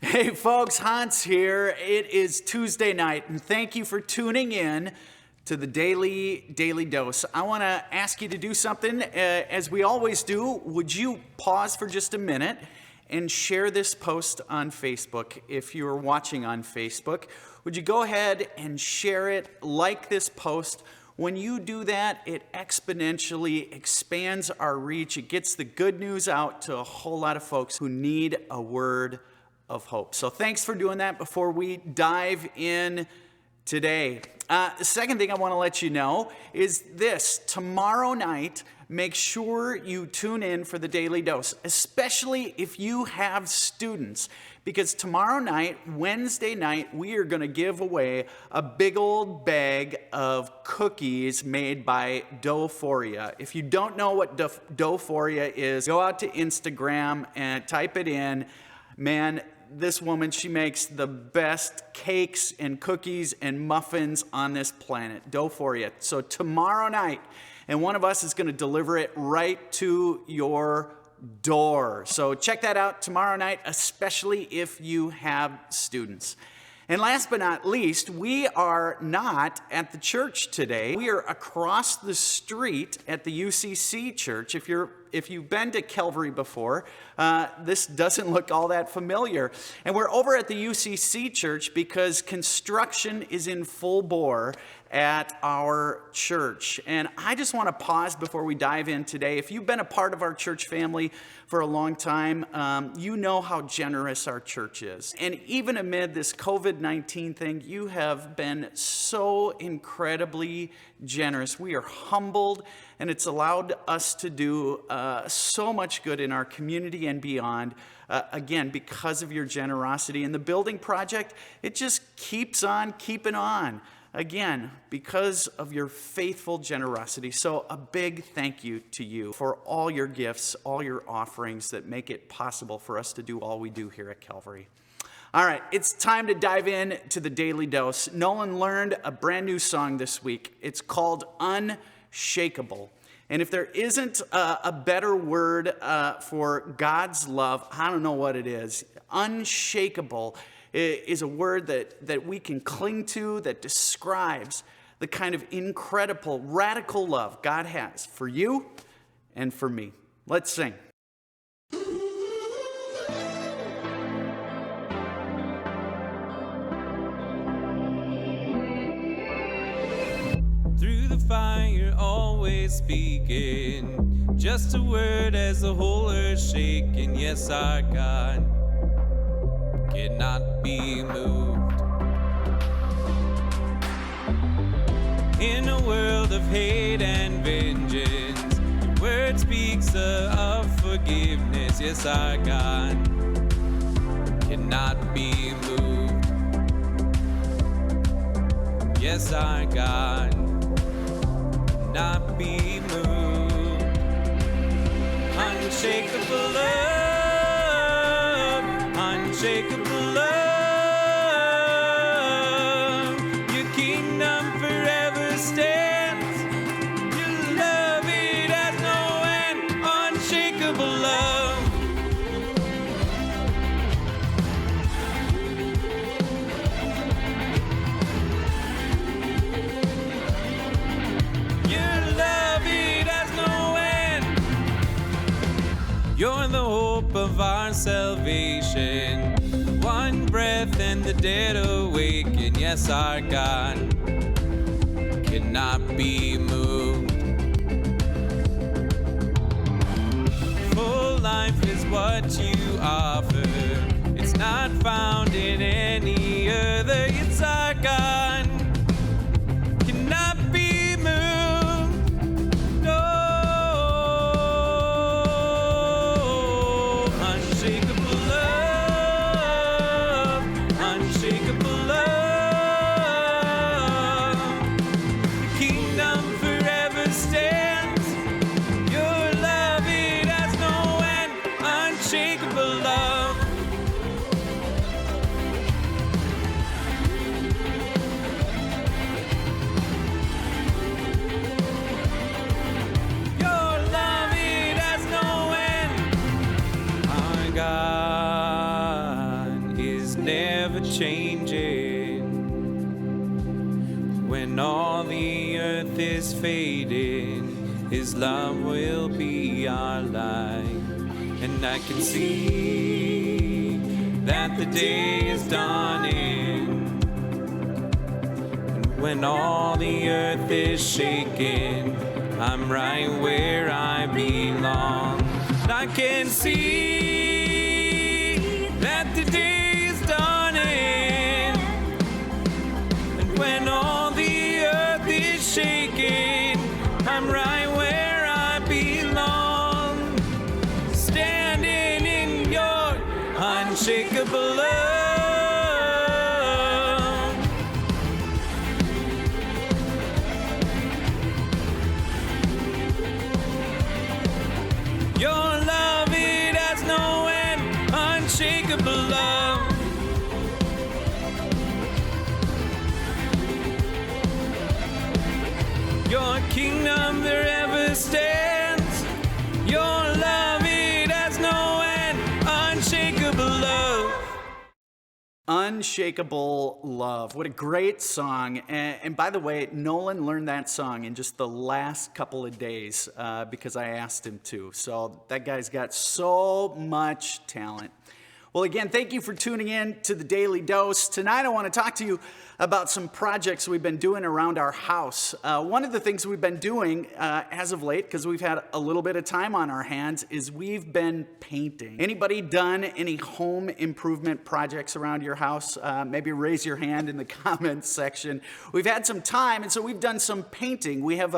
Hey folks, Hans here. It is Tuesday night, and thank you for tuning in to the Daily Dose. I want to ask you to do something, as we always do. Would you pause for just a minute and share this post on Facebook? If you're watching on Facebook, would you go ahead and share it, like this post? When you do that, it exponentially expands our reach. It gets the good news out to a whole lot of folks who need a word of hope. So thanks for doing that before we dive in today. The second thing I want to let you know is this. Tomorrow night, make sure you tune in for the Daily Dose, especially if you have students, because tomorrow night, Wednesday night, we are going to give away a big old bag of cookies made by Dough-phoria. If you don't know what Dough-phoria is, go out to Instagram and type it in. Man, this woman, she makes the best cakes and cookies and muffins on this planet, Dough-phoria. So tomorrow night, and one of us is going to deliver it right to your door. So check that out tomorrow night, especially if you have students. And last but not least, we are not at the church today. We are across the street at the UCC church. If you've been to Calvary before, this doesn't look all that familiar. And we're over at the UCC church because construction is in full bore at our church. And I just want to pause before we dive in today. If you've been a part of our church family for a long time, you know how generous our church is. And even amid this COVID-19 thing, you have been so incredibly generous. We are humbled, and it's allowed us to do so much good in our community and beyond. Again, because of your generosity. And the building project, it just keeps on keeping on. Again, because of your faithful generosity. So a big thank you to you for all your gifts, all your offerings that make it possible for us to do all we do here at Calvary. All right, it's time to dive in to the Daily Dose. Nolan learned a brand new song this week. It's called Unshakable. And if there isn't a better word for God's love, I don't know what it is. Unshakable is a word that we can cling to, that describes the kind of incredible, radical love God has for you and for me. Let's sing. Through the fire, always speaking, just a word as the whole earth shaking. Yes, our God cannot be moved. In a world of hate and vengeance, the word speaks of forgiveness. Yes, our God cannot be moved. Yes, our God cannot be moved. Unshakable love, unshakable love. Your kingdom forever stands. Your love, it has no end. Unshakable love. Your love, it has no end. You're the hope of our salvation. One breath and the dead awaken. Yes, our God cannot be moved. Full life is what you offer. It's not found in any other. It's our God cannot be moved. No. Unshakable love, unshakable love. The kingdom forever stands. Your love, it has no end. Unshakable love. changing. When all the earth is fading, His love will be our light. And I can see that the day is dawning. And when all the earth is shaking, I'm right where I belong. And I can see that the day is dawning. And when all the earth is shaking, I'm right where I belong. Standing in your unshakable love. Your love, it has no end, unshakable love. Your kingdom forever stands. Your love, it has no end, unshakable love. Unshakable Love. What a great song. And by the way, Nolan learned that song in just the last couple of days because I asked him to. So that guy's got so much talent. Well, again, thank you for tuning in to the Daily Dose. Tonight, I want to talk to you about some projects we've been doing around our house. One of the things we've been doing as of late, because we've had a little bit of time on our hands, is we've been painting. Anybody done any home improvement projects around your house? Maybe raise your hand in the comments section. We've had some time, and so we've done some painting. We have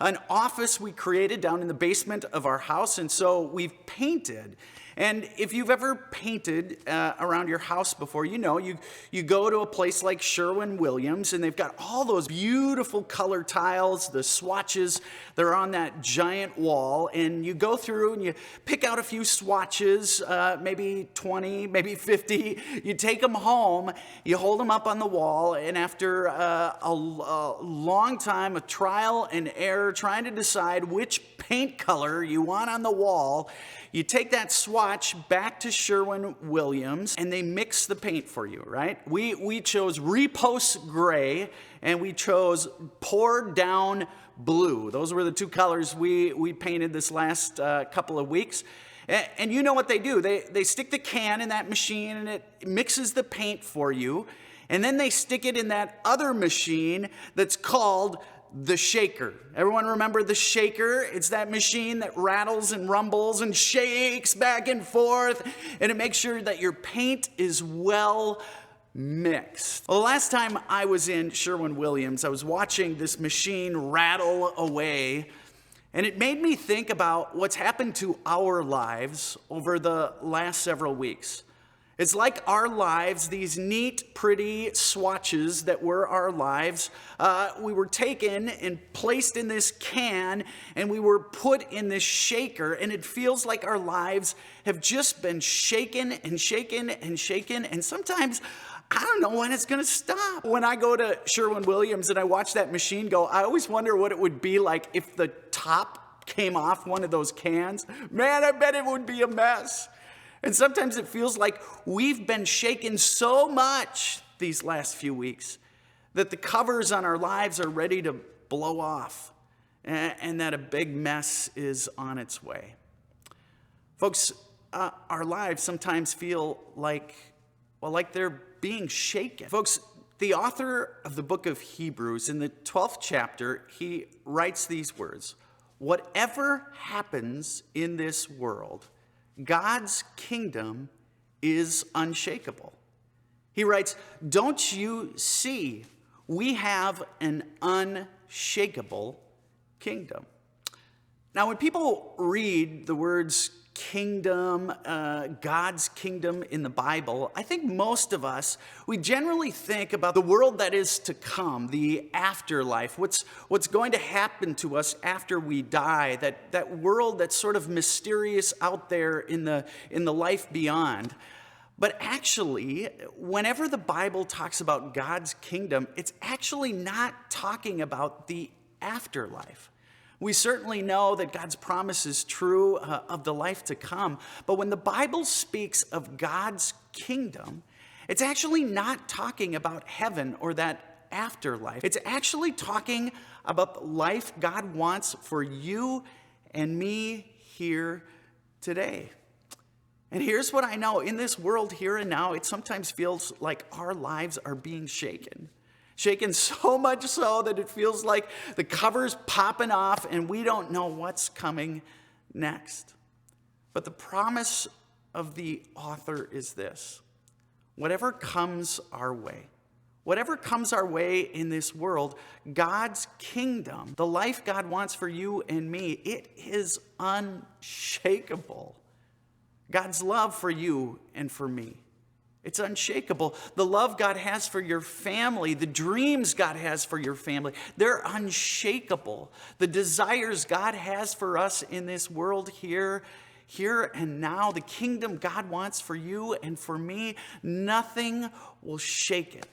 an office we created down in the basement of our house, and so we've painted. And if you've ever painted around your house before, you know, you go to a place like Sherwin-Williams, and they've got all those beautiful color tiles, the swatches, they're on that giant wall, and you go through and you pick out a few swatches, maybe 20, maybe 50, you take them home, you hold them up on the wall, and after a long time of trial and error, trying to decide which paint color you want on the wall, you take that swatch back to Sherwin-Williams, and they mix the paint for you, right? We chose Repose Gray, and we chose Pour Down Blue. Those were the two colors we painted this last couple of weeks. And you know what they do. They stick the can in that machine, and it mixes the paint for you. And then they stick it in that other machine that's called the shaker. Everyone remember the shaker? It's that machine that rattles and rumbles and shakes back and forth, and it makes sure that your paint is well mixed. Well, the last time I was in Sherwin-Williams, I was watching this machine rattle away, and it made me think about what's happened to our lives over the last several weeks. It's like our lives, these neat, pretty swatches that were our lives, we were taken and placed in this can, and we were put in this shaker, and it feels like our lives have just been shaken and shaken and shaken, and sometimes I don't know when it's going to stop. When I go to Sherwin-Williams and I watch that machine go, I always wonder what it would be like if the top came off one of those cans. Man, I bet it would be a mess. And sometimes it feels like we've been shaken so much these last few weeks that the covers on our lives are ready to blow off and that a big mess is on its way. Folks, our lives sometimes feel like they're being shaken. Folks, the author of the book of Hebrews, in the 12th chapter, he writes these words: "Whatever happens in this world, God's kingdom is unshakable." He writes, "Don't you see, we have an unshakable kingdom." Now, when people read the words kingdom, God's kingdom in the Bible, I think most of us, we generally think about the world that is to come, the afterlife, what's going to happen to us after we die, that world that's sort of mysterious out there in the life beyond. But actually, whenever the Bible talks about God's kingdom, it's actually not talking about the afterlife. We certainly know that God's promise is true of the life to come, but when the Bible speaks of God's kingdom, It's actually not talking about heaven or that afterlife. It's actually talking about the life God wants for you and me here today. And here's what I know. In this world here and now, it sometimes feels like our lives are being shaken. Shaken so much so that it feels like the cover's popping off and we don't know what's coming next. But the promise of the author is this: whatever comes our way in this world, God's kingdom, the life God wants for you and me, it is unshakable. God's love for you and for me, it's unshakable. The love God has for your family, the dreams God has for your family, they're unshakable. The desires God has for us in this world here and now, the kingdom God wants for you and for me, nothing will shake it.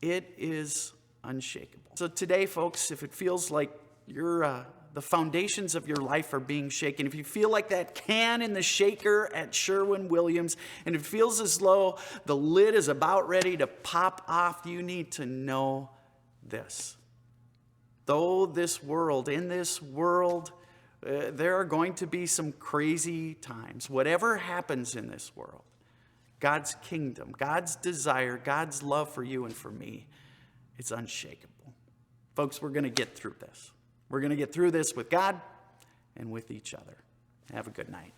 It is unshakable. So today, folks, if it feels like the foundations of your life are being shaken, if you feel like that can in the shaker at Sherwin-Williams, and it feels as though the lid is about ready to pop off, you need to know this. In this world, there are going to be some crazy times. Whatever happens in this world, God's kingdom, God's desire, God's love for you and for me, it's unshakable. Folks, we're going to get through this. We're going to get through this with God and with each other. Have a good night.